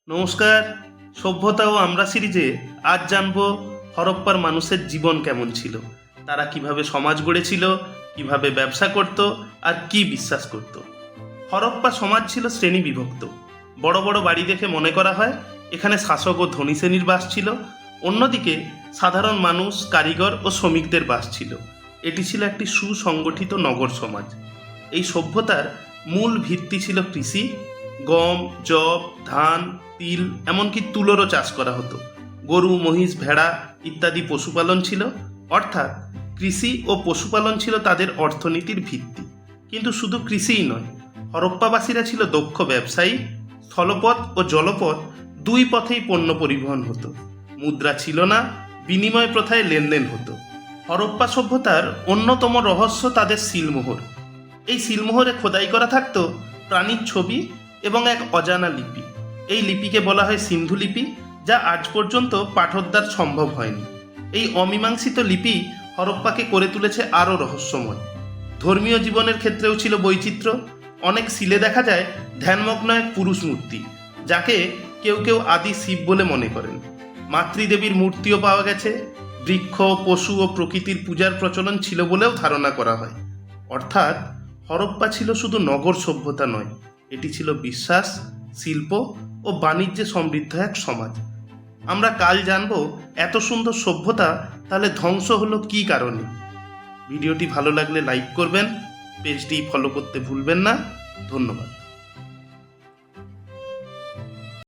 নমস্কার। সভ্যতা ও আমরা সিরিজে আজ জানবো হরপ্পার মানুষের জীবন কেমন ছিল, তারা কিভাবে সমাজ গড়েছিল, কিভাবে ব্যবসা করত আর কি বিশ্বাস করত। হরপ্পা সমাজ ছিল শ্রেণী বিভক্ত। বড় বড় বাড়ি দেখে মনে করা হয় এখানে শাসক ও ধনী শ্রেণীর বাস ছিল, অন্যদিকে সাধারণ মানুষ, কারিগর ও শ্রমিকদের বাস ছিল। এটি ছিল একটি সুসংগঠিত নগর সমাজ। এই সভ্যতার মূল ভিত্তি ছিল কৃষি। গম, যব, ধান, তিল, এমনকি তুলোরও চাষ করা হতো। গরু, মহিষ, ভেড়া ইত্যাদি পশুপালন ছিল। অর্থাৎ কৃষি ও পশুপালন ছিল তাদের অর্থনীতির ভিত্তি। কিন্তু শুধু কৃষিই নয়, হরপ্পাবাসীরা ছিল দক্ষ ব্যবসায়ী। স্থলপথ ও জলপথ দুই পথেই পণ্য পরিবহন হতো। মুদ্রা ছিল না, বিনিময় প্রথায় লেনদেন হতো। হরপ্পা সভ্যতার অন্যতম রহস্য তাদের সিলমোহর। এই সিলমোহরে খোদাই করা থাকতো প্রাণীর ছবি এবং এক অজানা লিপি। এই লিপিকে বলা হয় সিন্ধু লিপি, যা আজ পর্যন্ত পাঠোদ্ধার সম্ভব হয়নি। এই অমীমাংসিত লিপি হরপ্পাকে করে তুলেছে আরও রহস্যময়। ধর্মীয় জীবনের ক্ষেত্রেও ছিল বৈচিত্র্য। অনেক সিলে দেখা যায় ধ্যানমগ্ন এক পুরুষ মূর্তি, যাকে কেউ কেউ আদি শিব বলে মনে করেন। মাতৃদেবীর মূর্তিও পাওয়া গেছে। বৃক্ষ, পশু ও প্রকৃতির পূজার প্রচলন ছিল বলেও ধারণা করা হয়। অর্থাৎ হরপ্পা ছিল শুধু নগর সভ্যতা নয়, এটি ছিল বিশ্বাস, শিল্প ও বাণিজ্যে সমৃদ্ধ এক সমাজ। আমরা কাল জানব এত সুন্দর সভ্যতা তাহলে ধ্বংস হলো কী কারণে। ভিডিওটি ভালো লাগলে লাইক করবেন, পেজটি ফলো করতে ভুলবেন না। ধন্যবাদ।